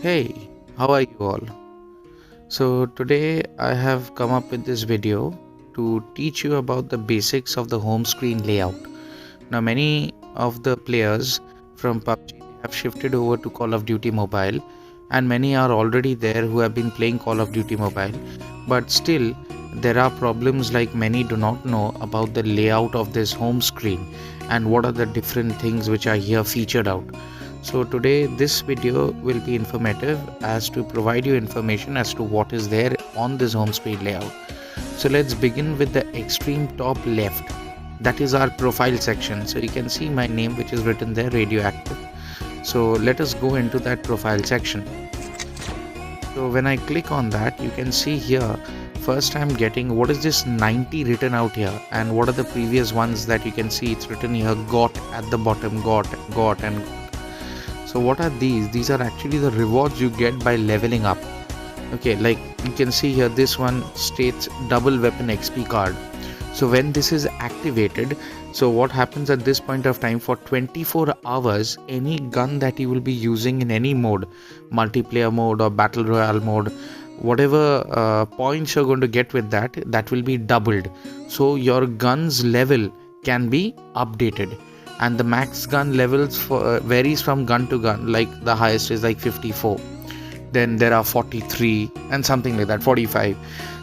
Hey, how are you all? So, today I have come up with this video to teach you about the basics of the home screen layout. Now, many of the players from PUBG have shifted over to Call of Duty Mobile, and many are already there who have been playing Call of Duty Mobile, but still, there are problems like many do not know about the layout of this home screen and what are the different things which are here featured out. So today this video will be informative as to provide you information as to what is there on this home screen layout. So let's begin with the extreme top left. That is our profile section. So you can see my name which is written there, Radioactive. So let us go into that profile section. So when I click on that, you can see here first I'm getting what is this 90 written out here, and what are the previous ones that you can see it's written here, got at the bottom, got and so what are these? These are actually the rewards you get by leveling up. Okay, like you can see here, this one states double weapon XP card. So when this is activated, so what happens at this point of time, for 24 hours, any gun that you will be using in any mode, multiplayer mode or battle royale mode, whatever points you're going to get with that will be doubled. So your gun's level can be updated. And the max gun levels varies from gun to gun, like the highest is like 54, then there are 43 and something like that, 45.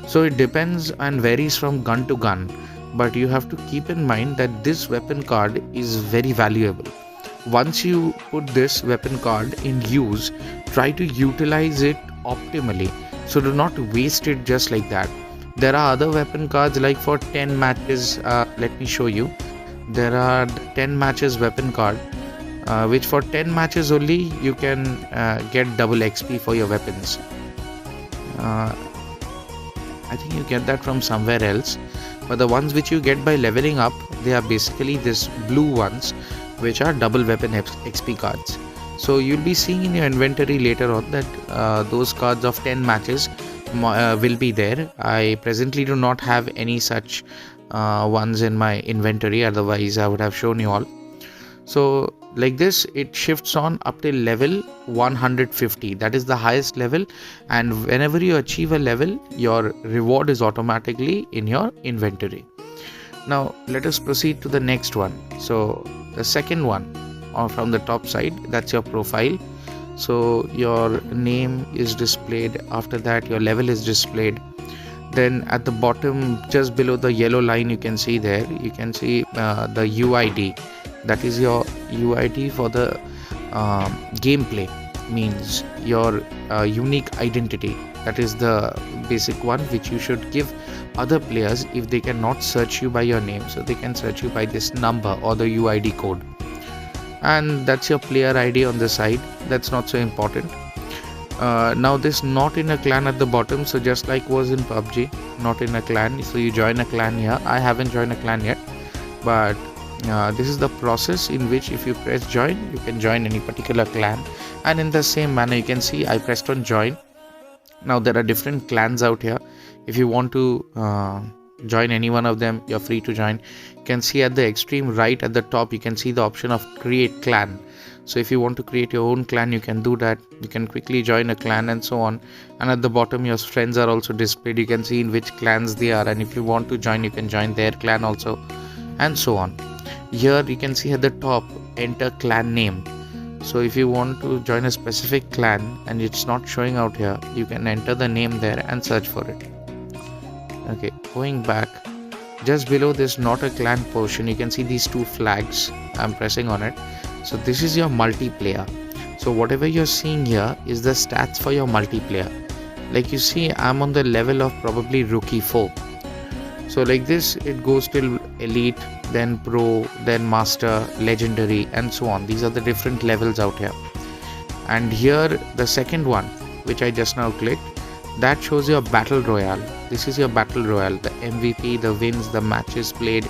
So it depends and varies from gun to gun, but you have to keep in mind that this weapon card is very valuable. Once you put this weapon card in use, try to utilize it optimally, so do not waste it just like that. There are other weapon cards like for 10 matches, let me show you. There are 10 matches weapon card, which for 10 matches only you can get double XP for your weapons. I think you get that from somewhere else, but the ones which you get by leveling up, they are basically this blue ones which are double weapon XP cards. So you'll be seeing in your inventory later on that those cards of 10 matches will be there. I presently do not have any such ones in my inventory, otherwise I would have shown you all. So like this, it shifts on up till level 150, that is the highest level, and whenever you achieve a level, your reward is automatically in your inventory. Now let us proceed to the next one. So the second one, or from the top side, that's your profile. So your name is displayed, after that your level is displayed. Then at the bottom, just below the yellow line, you can see there, you can see the UID. That is your UID for the gameplay, means your unique identity. That is the basic one which you should give other players if they cannot search you by your name. So they can search you by this number or the UID code. And that's your player ID on the side. That's not so important. Now this not in a clan at the bottom, so just like was in PUBG, not in a clan, so you join a clan here. I haven't joined a clan yet, but this is the process in which if you press join, you can join any particular clan, and in the same manner you can see I pressed on join. Now there are different clans out here. If you want to join any one of them, you're free to join. You can see at the extreme right at the top, you can see the option of create clan. So if you want to create your own clan, you can do that. You can quickly join a clan and so on. And at the bottom, your friends are also displayed. You can see in which clans they are, and if you want to join, you can join their clan also, and so on. Here you can see at the top, enter clan name. So if you want to join a specific clan and it's not showing out here, you can enter the name there and search for it. Okay, going back, just below this not a clan portion, you can see these two flags. I'm pressing on it. So this is your multiplayer. So whatever you're seeing here is the stats for your multiplayer. Like you see, I'm on the level of probably rookie 4. So like this, it goes till elite, then pro, then master, legendary, and so on. These are the different levels out here. And here the second one, which I just now clicked, that shows your battle royale. This is your battle royale, the MVP, the wins, the matches played,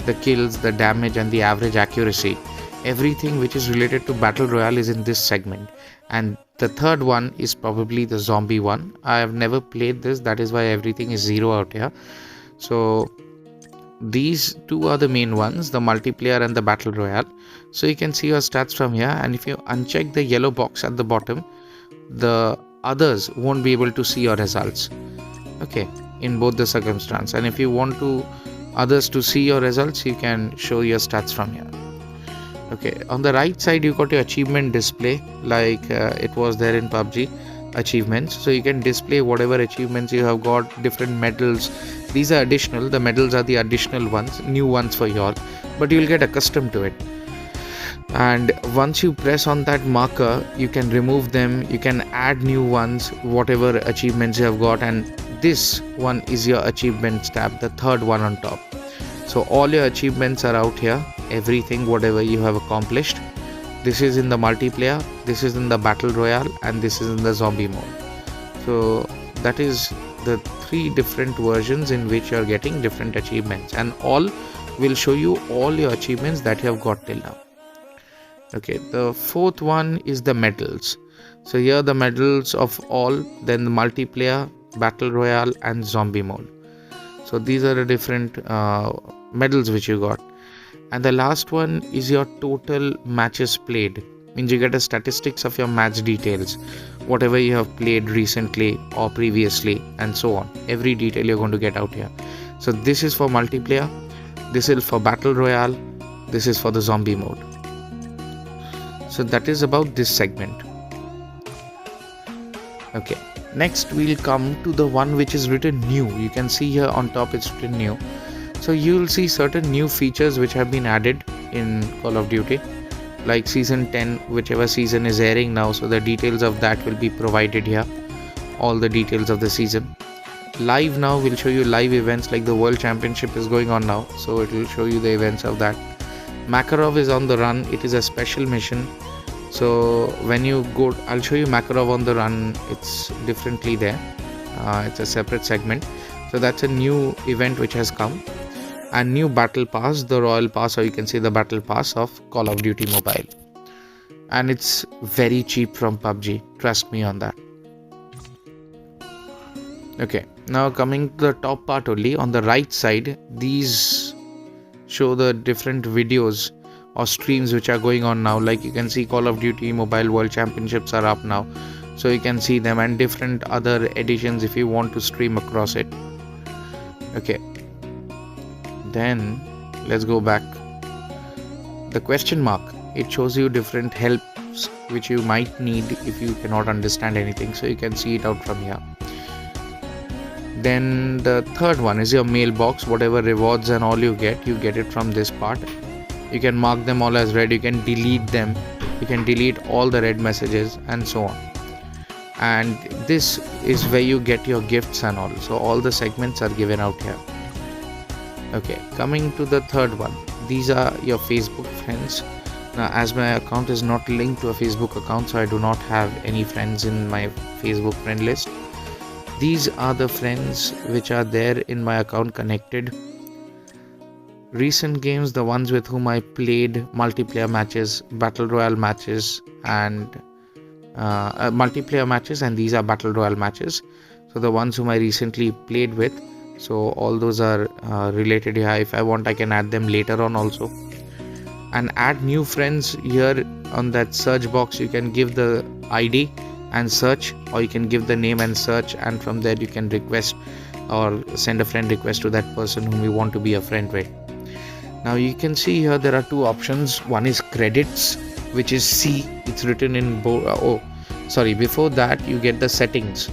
the kills, the damage, and the average accuracy. Everything which is related to battle royale is in this segment. And the third one is probably the zombie one. I have never played this, that is why everything is 0 out here. So these two are the main ones, the multiplayer and the battle royale. So you can see your stats from here, and if you uncheck the yellow box at the bottom, the others won't be able to see your results. Okay, in both the circumstance. And if you want to others to see your results, you can show your stats from here. Okay, on the right side you got your achievement display, like it was there in PUBG achievements. So you can display whatever achievements you have got, different medals. These are additional, the medals are the additional ones, new ones for you all, but you will get accustomed to it. And once you press on that marker, you can remove them, you can add new ones, whatever achievements you have got. And this one is your achievements tab, the third one on top. So all your achievements are out here, everything whatever you have accomplished. This is in the multiplayer, this is in the battle royale, and this is in the zombie mode. So that is the 3 different versions in which you are getting different achievements, and all will show you all your achievements that you have got till now. Okay, the 4th one is the medals. So here the medals of all, then the multiplayer, battle royale, and zombie mode. So these are the different medals which you got. And the last one is your total matches played, means you get a statistics of your match details, whatever you have played recently or previously, and so on. Every detail you're going to get out here. So this is for multiplayer, this is for battle royale, this is for the zombie mode. So that is about this segment. Okay, next we'll come to the one which is written new. You can see here on top it's written new. So you will see certain new features which have been added in Call of Duty, like season 10, whichever season is airing now. So the details of that will be provided here, all the details of the season. Live now will show you live events, like the World Championship is going on now, so it will show you the events of that. Makarov is on the run, it is a special mission. So when you go, I'll show you Makarov on the run, it's differently there, it's a separate segment. So that's a new event which has come. And new battle pass, the royal pass, or you can say the battle pass of Call of Duty Mobile, and it's very cheap from PUBG, trust me on that. Okay, now coming to the top part only, on the right side, these show the different videos or streams which are going on now. Like you can see Call of Duty Mobile World Championships are up now, so you can see them, and different other editions if you want to stream across it. Okay, then let's go back. The question mark, it shows you different helps which you might need if you cannot understand anything, so you can see it out from here. Then the third one is your mailbox, whatever rewards and all you get it from this part. You can mark them all as red, you can delete them, you can delete all the red messages and so on. And this is where you get your gifts and all, so all the segments are given out here. Okay, coming to the third one, these are your Facebook friends. Now as my account is not linked to a Facebook account, so I do not have any friends in my Facebook friend list. These are the friends which are there in my account connected. Recent games, the ones with whom I played multiplayer matches, battle royale matches, and multiplayer matches, and these are battle royale matches. So the ones whom I recently played with, so all those are related here. If I want, I can add them later on also. And add new friends here on that search box. You can give the ID and search, or you can give the name and search, and from there you can request or send a friend request to that person whom you want to be a friend with. Now you can see here there are 2 options. One is credits, which is C, it's written in before that you get the settings.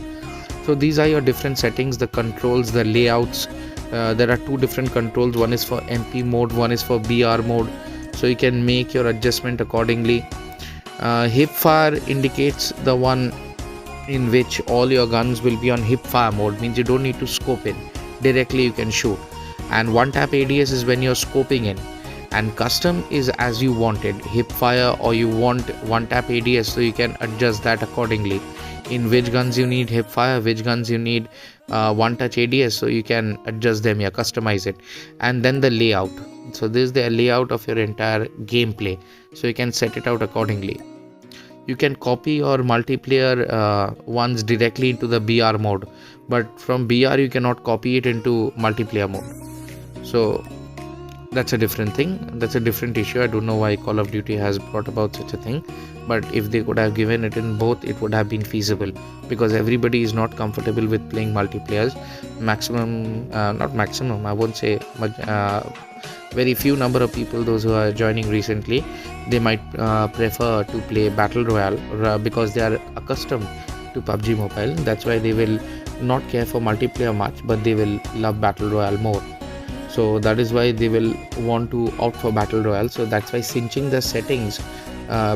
So these are your different settings, the controls, the layouts. There are 2 different controls, one is for MP mode, one is for BR mode, so you can make your adjustment accordingly. Hipfire indicates the one in which all your guns will be on hipfire mode, means you don't need to scope in, directly you can shoot. And one tap ADS is when you're scoping in, and custom is as you wanted, hipfire, or you want one tap ADS, so you can adjust that accordingly, in which guns you need hipfire, which guns you need one touch ADS, so you can adjust them here, customize it. And then the layout, so this is the layout of your entire gameplay, so you can set it out accordingly. You can copy your multiplayer ones directly into the BR mode, but from BR you cannot copy it into multiplayer mode. So that's a different thing. That's a different issue. I don't know why Call of Duty has brought about such a thing, but if they could have given it in both, it would have been feasible, because everybody is not comfortable with playing multiplayers. Not maximum, I won't say much, very few number of people, those who are joining recently, they might prefer to play battle royale because they are accustomed to PUBG Mobile. That's why they will not care for multiplayer much, but they will love battle royale more. So that is why they will want to opt for battle royale. So that's why cinching the settings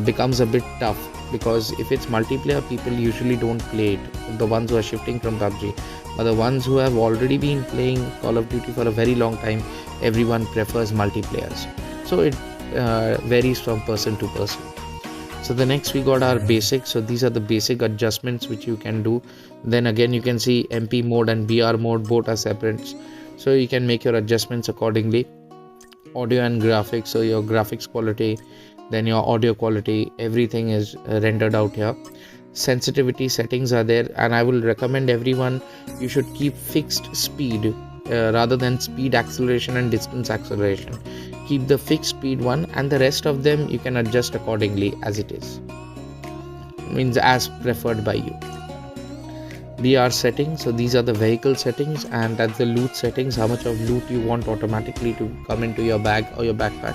becomes a bit tough, because if it's multiplayer, people usually don't play it, the ones who are shifting from PUBG. But the ones who have already been playing Call of Duty for a very long time, everyone prefers multiplayers. So it varies from person to person. So the next we got our basics. So these are the basic adjustments which you can do. Then again, you can see MP mode and BR mode, both are separate, so you can make your adjustments accordingly. Audio and graphics, so your graphics quality, then your audio quality, everything is rendered out here. Sensitivity settings are there, and I will recommend everyone, you should keep fixed speed rather than speed acceleration and distance acceleration. Keep the fixed speed one, and the rest of them you can adjust accordingly as it is, means as preferred by you. BR settings, so these are the vehicle settings, and that's the loot settings, how much of loot you want automatically to come into your bag or your backpack.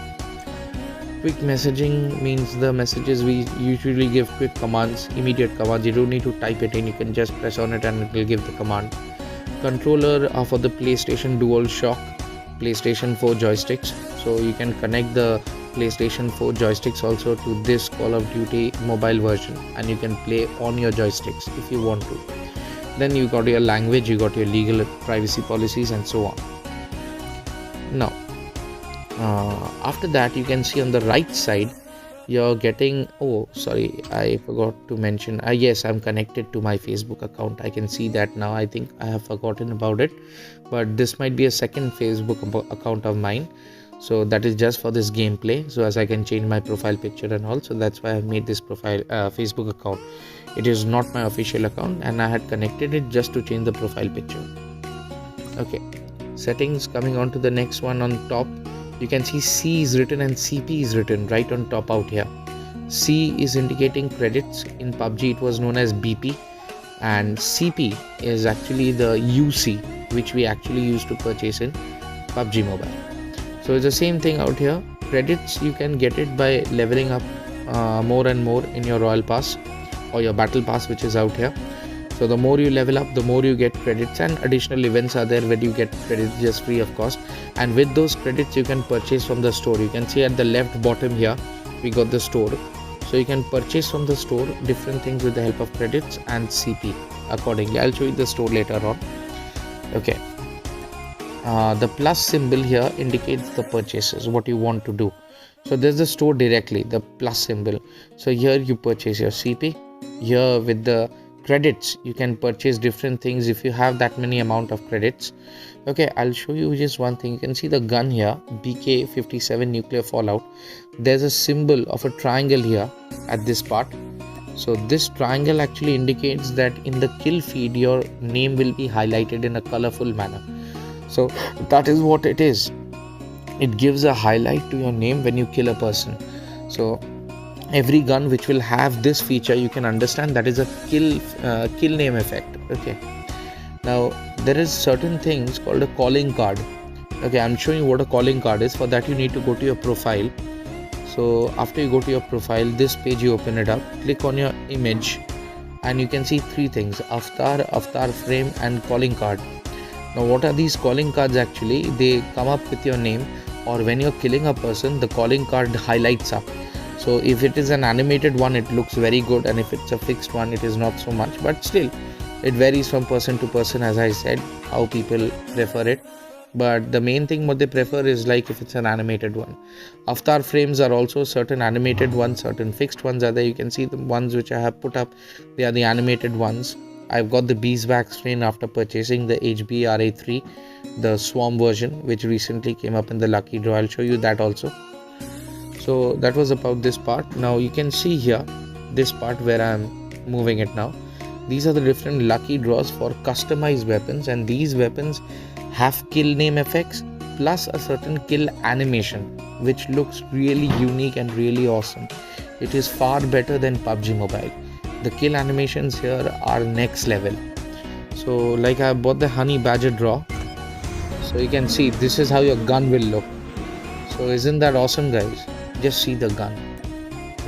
Quick messaging means the messages we usually give quick commands, immediate commands. You don't need to type it in, you can just press on it and it will give the command. Controller for the PlayStation DualShock, PlayStation 4 joysticks, so you can connect the PlayStation 4 joysticks also to this Call of Duty mobile version, and you can play on your joysticks if you want to. Then you got your language, you got your legal privacy policies, and so on. Now after that, you can see on the right side you're getting, oh sorry, I forgot to mention, yes, I'm connected to my Facebook account. I can see that now. I think I have forgotten about it, but this might be a second Facebook account of mine, so that is just for this gameplay, so as I can change my profile picture and all. So that's why I made this profile Facebook account. It is not my official account, and I had connected it just to change the profile picture. Okay, settings, coming on to the next one. On top you can see C is written and CP is written right on top out here. C is indicating credits. In PUBG it was known as BP, and CP is actually the UC which we actually used to purchase in PUBG Mobile. So it's the same thing out here. Credits, you can get it by leveling up more and more in your Royal Pass or your Battle Pass, which is out here. So the more you level up, the more you get credits, and additional events are there where you get credits just free of cost. And with those credits you can purchase from the store. You can see at the left bottom here we got the store, so you can purchase from the store different things with the help of credits and CP accordingly. I'll show you the store later on. Okay, the plus symbol here indicates the purchases, what you want to do. So there's the store directly, the plus symbol. So here you purchase your CP. Here with the credits you can purchase different things if you have that many amount of credits. Okay, I'll show you just one thing. You can see the gun here, BK57 nuclear fallout. There's a symbol of a triangle here at this part. So this triangle actually indicates that in the kill feed your name will be highlighted in a colorful manner. So that is what it is. It gives a highlight to your name when you kill a person. So every gun which will have this feature, you can understand that is a kill name effect. Okay, now there is certain things called a calling card. Okay, I'm showing you what a calling card is. For that you need to go to your profile. So after you go to your profile, this page you open it up, click on your image, and you can see three things: avatar frame and calling card. Now what are these calling cards? Actually they come up with your name, or when you're killing a person the calling card highlights up. So if it is an animated one it looks very good, and if it's a fixed one it is not so much, but still it varies from person to person, as I said, how people prefer it. But the main thing what they prefer is like if it's an animated one. Avatar frames are also certain animated ones, certain fixed ones are there. You can see the ones which I have put up, they are the animated ones. I've got the beeswax strain after purchasing the HBRA3, the Swarm version, which recently came up in the lucky draw. I'll show you that also. So that was about this part. Now you can see here this part where I'm moving it now. These are the different lucky draws for customized weapons, and these weapons have kill name effects plus a certain kill animation which looks really unique and really awesome. It is far better than PUBG Mobile. The kill animations here are next level. So like I bought the honey badger draw, so you can see this is how your gun will look. So isn't that awesome, guys? Just see the gun.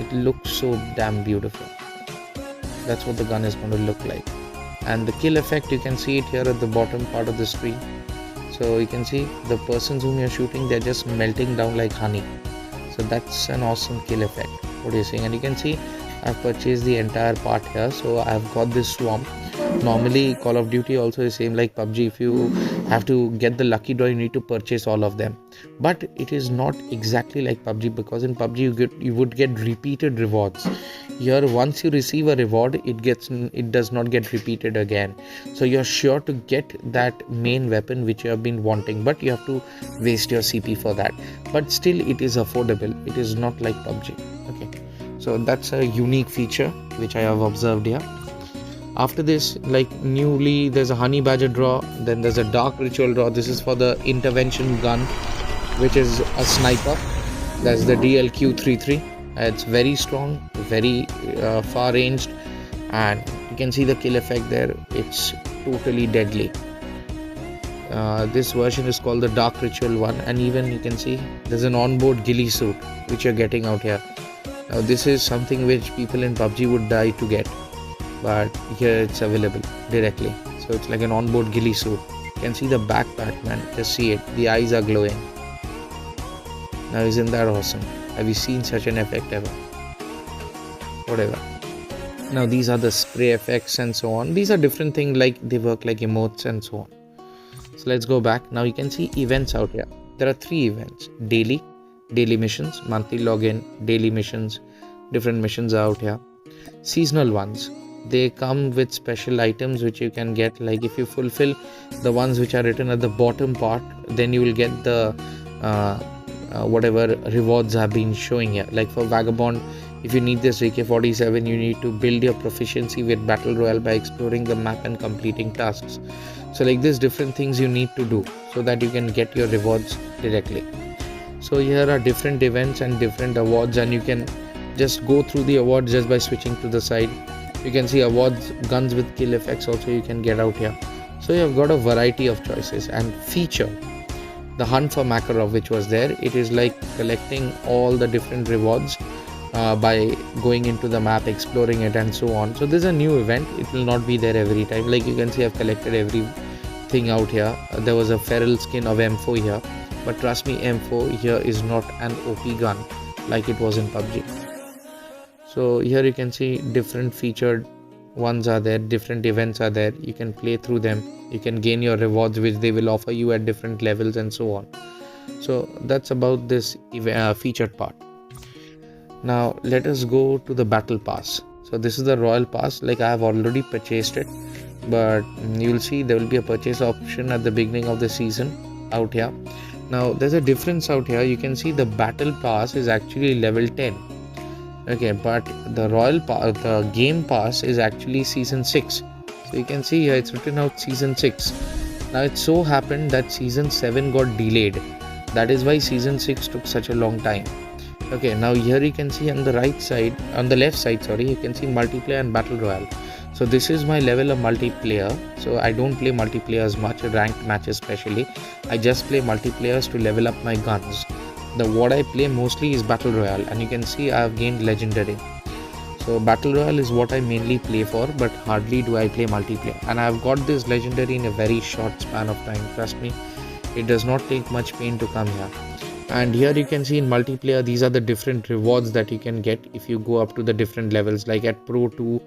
It looks so damn beautiful. That's what the gun is going to look like. And the kill effect, you can see it here at the bottom part of the screen. So you can see the persons whom you're shooting, they're just melting down like honey. So that's an awesome kill effect. What you're seeing, and you can see I've purchased the entire part here. So I've got this swamp. Normally Call of Duty also is same like PUBG. If you have to get the lucky draw, you need to purchase all of them. But it is not exactly like PUBG, because in PUBG you would get repeated rewards. Here once you receive a reward, it does not get repeated again. So you're sure to get that main weapon which you have been wanting, but you have to waste your CP for that. But still it is affordable. It is not like PUBG. Okay, so that's a unique feature which I have observed here. After this, like newly, there's a honey badger draw, then there's a dark ritual draw. This is for the intervention gun, which is a sniper. That's the DLQ-33. It's very strong, very far ranged, and you can see the kill effect there. It's totally deadly. This version is called the dark ritual one, and even you can see there's an onboard ghillie suit which you're getting out here. Now this is something which people in PUBG would die to get, but here it's available directly. So it's like an onboard ghillie suit. You can see the backpack, man. Just see it. The eyes are glowing. Now isn't that awesome? Have you seen such an effect ever? Whatever. Now these are the spray effects and so on. These are different things, like they work like emotes and so on. So let's go back. Now you can see events out here. There are 3 events: daily missions, monthly login, daily missions. Different missions are out here. Seasonal ones, they come with special items which you can get. Like if you fulfill the ones which are written at the bottom part, then you will get the whatever rewards have been showing here. Like for Vagabond, if you need this AK-47, you need to build your proficiency with Battle Royale by exploring the map and completing tasks. So like this, different things you need to do so that you can get your rewards directly. So here are different events and different awards, and you can just go through the awards just by switching to the side. You can see awards, guns with kill effects also you can get out here. So you have got a variety of choices. And feature, the hunt for Makarov, which was there, it is like collecting all the different rewards by going into the map, exploring it and so on. So this is a new event. It will not be there every time. Like you can see, I've collected everything out here. There was a feral skin of M4 here, but trust me, M4 here is not an OP gun like it was in PUBG. So here you can see different featured ones are there, different events are there. You can play through them. You can gain your rewards which they will offer you at different levels and so on. So that's about this featured part. Now let us go to the battle pass. So this is the royal pass. Like I have already purchased it, but you will see there will be a purchase option at the beginning of the season out here. Now there's a difference out here. You can see the battle pass is actually level 10. Okay, but the the game pass is actually season 6. So you can see here it's written out season 6. Now it so happened that season 7 got delayed. That is why season 6 took such a long time. Okay, now here you can see on the left side, you can see multiplayer and battle royale. So this is my level of multiplayer. So I don't play multiplayer as much, ranked matches especially. I just play multiplayers to level up my guns. What I play mostly is battle royale, and you can see I have gained legendary. So battle royale is what I mainly play for, but hardly do I play multiplayer. And I have got this legendary in a very short span of time. Trust me, it does not take much pain to come here. And here you can see in multiplayer, these are the different rewards that you can get if you go up to the different levels. Like at Pro 2,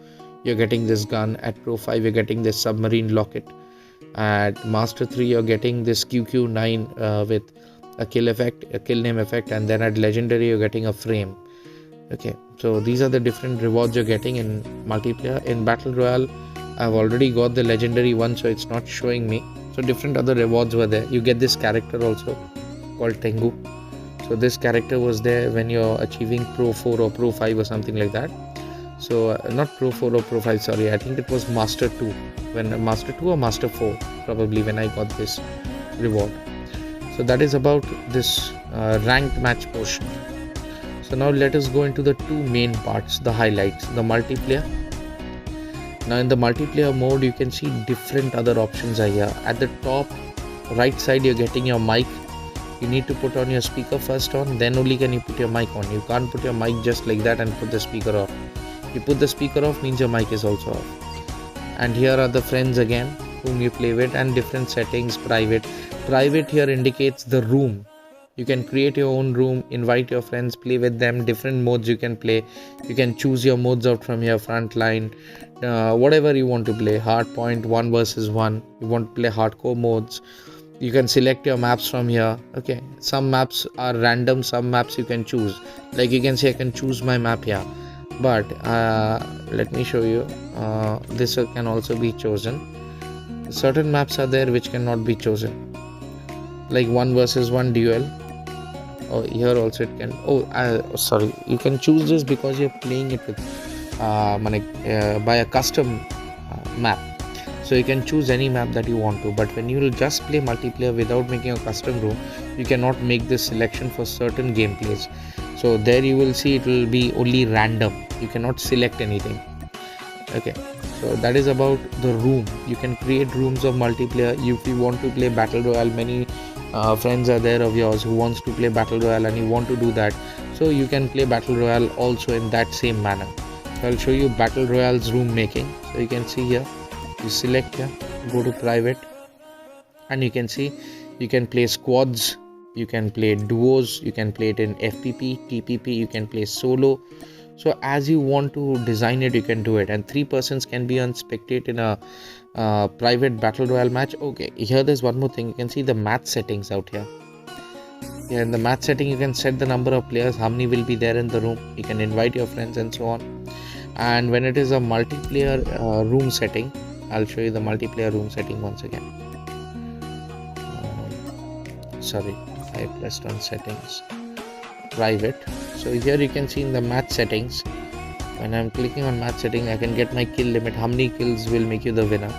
you're getting this gun. At Pro 5, you're getting this submarine locket. At Master 3, you're getting this QQ9 with a kill effect, a kill name effect, and then at legendary you're getting a frame. Okay, so these are the different rewards you're getting in multiplayer. In battle royale, I've already got the legendary one, so it's not showing me. So different other rewards were there. You get this character also called Tengu. So this character was there when you're achieving Pro 4 or Pro 5 or something like that. So not Pro 4 or Pro 5, sorry, I think it was Master 2, when Master 2 or Master 4 probably when I got this reward. So that is about this ranked match portion. So now let us go into the two main parts, the highlights, the multiplayer. Now in the multiplayer mode, you can see different other options are here. At the top right side, you're getting your mic. You need to put on your speaker first on, then only can you put your mic on. You can't put your mic just like that and put the speaker off. You put the speaker off means your mic is also off. And here are the friends again whom you play with, and different settings. Private here indicates the room. You can create your own room, invite your friends, play with them. Different modes you can play. You can choose your modes out from here, frontline, whatever you want to play. Hardpoint, 1 versus 1. You want to play hardcore modes. You can select your maps from here. Okay, some maps are random, some maps you can choose. Like you can say, I can choose my map here. But let me show you. This can also be chosen. Certain maps are there which cannot be chosen, like 1 versus 1 duel. Oh, here also it can. Sorry, you can choose this because you're playing it with by a custom map. So you can choose any map that you want to. But when you will just play multiplayer without making a custom room, you cannot make this selection for certain gameplays. So there you will see it will be only random. You cannot select anything. Okay, so that is about the room. You can create rooms of multiplayer. If you want to play battle royale, many friends are there of yours who wants to play battle royale and you want to do that, so you can play battle royale also in that same manner. So I'll show you battle royale's room making. So you can see here, you select here, go to private, and you can see you can play squads, you can play duos, you can play it in FPP, TPP, you can play solo. So as you want to design it, you can do it. And 3 persons can be on spectate in a private battle royale match. Okay, here there's one more thing. You can see the match settings out here. Here in the match setting, you can set the number of players, how many will be there in the room. You can invite your friends and so on. And when it is a multiplayer room setting, I'll show you the multiplayer room setting once again. Sorry, I pressed on settings, private. So here you can see in the match settings, when I'm clicking on match setting, I can get my kill limit, how many kills will make you the winner,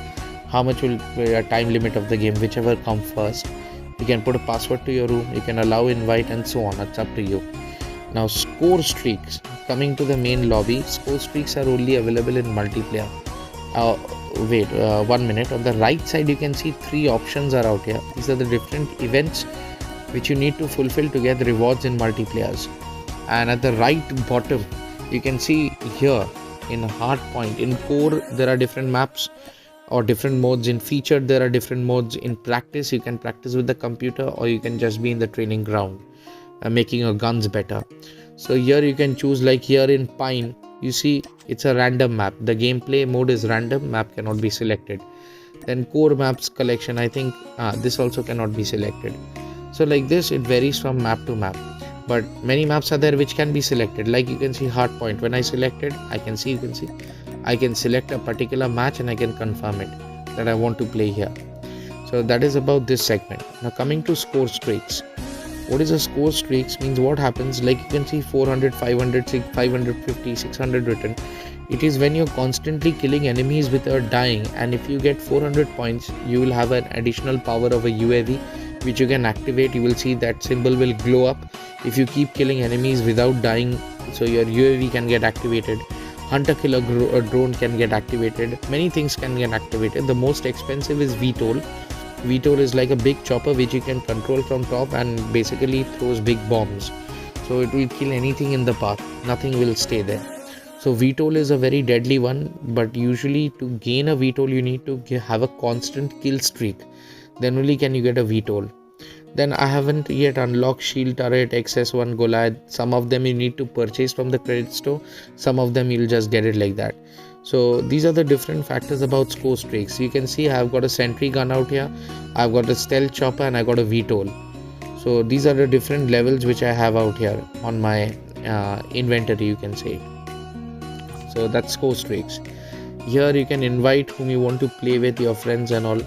how much will be a time limit of the game, whichever come first. You can put a password to your room, you can allow invite and so on. It's up to you. Now score streaks, coming to the main lobby, score streaks are only available in multiplayer. Wait 1 minute. On the right side you can see 3 options are out here. These are the different events which you need to fulfill to get rewards in multiplayers. And at the right bottom you can see here in hardpoint, in core there are different maps or different modes. In featured there are different modes. In practice you can practice with the computer, or you can just be in the training ground making your guns better. So here you can choose, like here in Pine you see it's a random map. The gameplay mode is random, map cannot be selected. Then core maps collection, I think this also cannot be selected. So like this it varies from map to map. But many maps are there which can be selected. Like you can see hardpoint, when I selected, I can see, you can see I can select a particular match and I can confirm it that I want to play here. So that is about this segment. Now coming to score streaks. What is a score streaks means what happens, like you can see 400, 500, 550, 600 written. It is when you're constantly killing enemies without dying, and if you get 400 points you will have an additional power of a UAV which you can activate. You will see that symbol will glow up if you keep killing enemies without dying, so your UAV can get activated. Hunter killer drone can get activated. Many things can get activated. The most expensive is VTOL. VTOL is like a big chopper which you can control from top and basically throws big bombs. So it will kill anything in the path. Nothing will stay there. So VTOL is a very deadly one, but usually to gain a VTOL you need to have a constant kill streak. Then only can you get a VTOL. Then I haven't yet unlocked Shield Turret, XS1 Goliath. Some of them you need to purchase from the credit store. Some of them you'll just get it like that. So these are the different factors about score streaks. You can see I've got a sentry gun out here, I've got a stealth chopper, and I got a VTOL. So these are the different levels which I have out here on my inventory, you can say. So that's score streaks. Here you can invite whom you want to play with, your friends and all,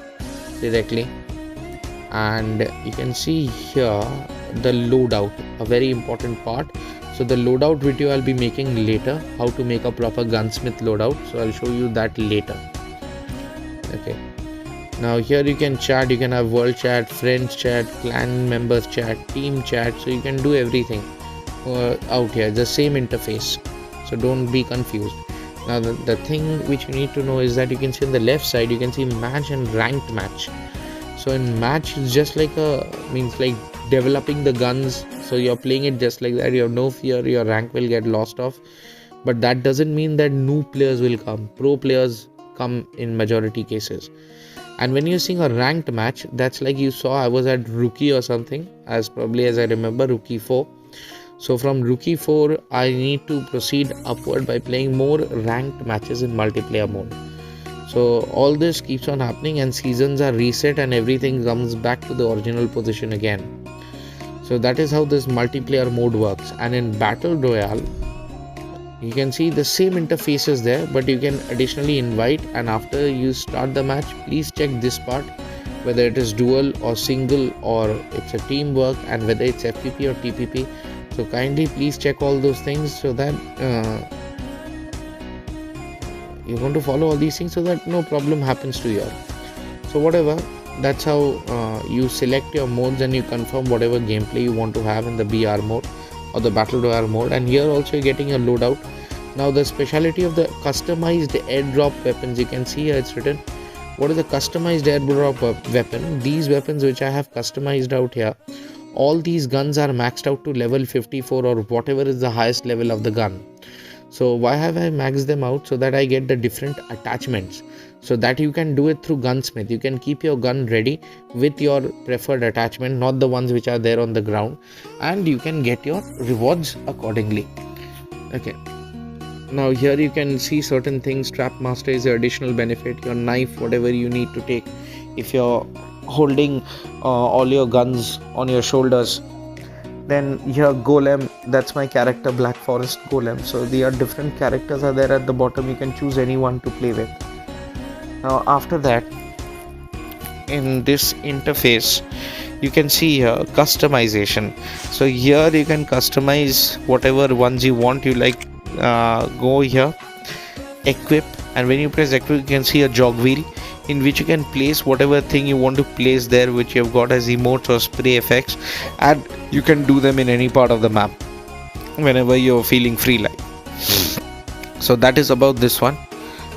directly. And you can see here the loadout, a very important part. So the loadout video I'll be making later, how to make a proper gunsmith loadout. So I'll show you that later. Okay. Now here you can chat, you can have world chat, friends chat, clan members chat, team chat, so you can do everything out here, the same interface, so don't be confused. Now the thing which you need to know is that you can see on the left side you can see match and ranked match. So in match it's just like like developing the guns, so you're playing it just like that, you have no fear your rank will get lost off. But that doesn't mean that new players will come, pro players come in majority cases. And when you're seeing a ranked match, that's like you saw I was at rookie or something, as probably as I remember, rookie 4. So from rookie 4 I need to proceed upward by playing more ranked matches in multiplayer mode. So all this keeps on happening and seasons are reset and everything comes back to the original position again. So that is how this multiplayer mode works. And in battle royale you can see the same interfaces there, but you can additionally invite, and after you start the match please check this part, whether it is dual or single or it's a teamwork, and whether it's FPP or TPP. So kindly please check all those things, so that you're going to follow all these things so that no problem happens to you all. So whatever, that's how you select your modes and you confirm whatever gameplay you want to have in the BR mode or the battle royale mode. And here also you're getting a loadout. Now the speciality of the customized airdrop weapons, you can see here it's written what is the customized airdrop weapon. These weapons which I have customized out here, all these guns are maxed out to level 54 or whatever is the highest level of the gun. So why have I maxed them out? So that I get the different attachments, so that you can do it through gunsmith. You can keep your gun ready with your preferred attachment, not the ones which are there on the ground, and you can get your rewards accordingly. Okay, now here you can see certain things. Trap master is your additional benefit, your knife, whatever you need to take if you're holding all your guns on your shoulders. Then here golem, that's my character, Black Forest Golem. So there are different characters are there at the bottom, you can choose anyone to play with. Now after that, in this interface you can see here customization. So here you can customize whatever ones you want. You like go here, equip, and when you press equip you can see a jog wheel in which you can place whatever thing you want to place there, which you have got as emotes or spray effects, and you can do them in any part of the map whenever you're feeling free like. So that is about this one.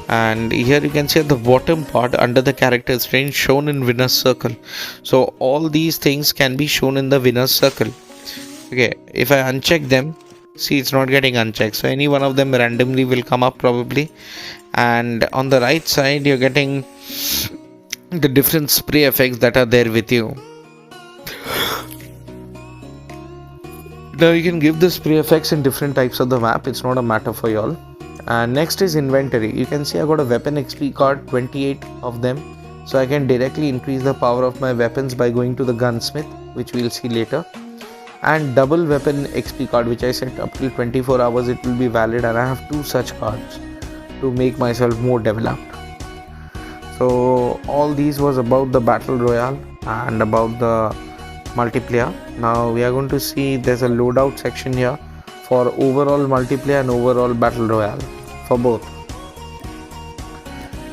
And here you can see at the bottom part under the characters range shown in winner's circle. So all these things can be shown in the winner's circle. Okay, if I uncheck them, see it's not getting unchecked, so any one of them randomly will come up probably. And on the right side you're getting the different spray effects that are there with you. Now you can give the spray effects in different types of the map, it's not a matter for y'all. And next is inventory. You can see I got a weapon XP card, 28 of them, so I can directly increase the power of my weapons by going to the gunsmith, which we'll see later. And double weapon XP card, which I set up till 24 hours it will be valid, and I have 2 such cards to make myself more developed. So all these was about the battle royale and about the multiplayer. Now we are going to see there's a loadout section here for overall multiplayer and overall battle royale for both.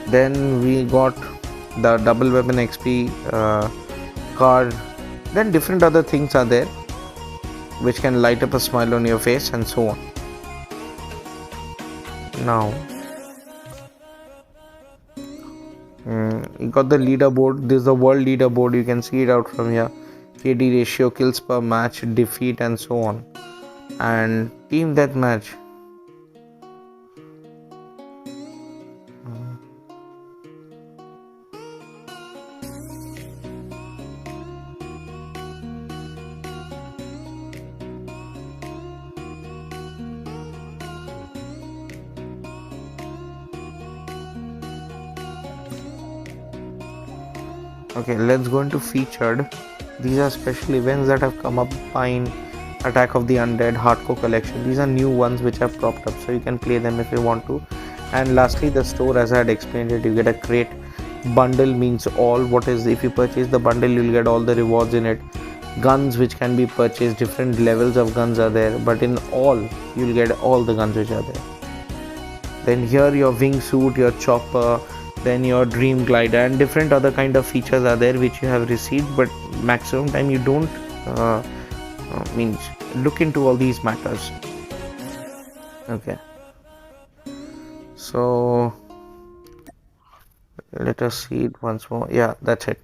Then we got the double weapon XP card. Then different other things are there which can light up a smile on your face and so on. Now you got the leaderboard. This is the world leaderboard, you can see it out from here. KD ratio, kills per match, defeat, and so on. And team deathmatch. Okay, let's go into featured. These are special events that have come up. Pine, Attack of the Undead, Hardcore Collection. These are new ones which have propped up, so you can play them if you want to. And lastly, the store, as I had explained it, you get a crate. Bundle means all. What is, if you purchase the bundle, you'll get all the rewards in it. Guns which can be purchased, different levels of guns are there, but in all, you'll get all the guns which are there. Then here your wingsuit, your chopper, then your dream glider, and different other kind of features are there which you have received, but maximum time you don't means look into all these matters. Okay, so let us see it once more. Yeah, that's it.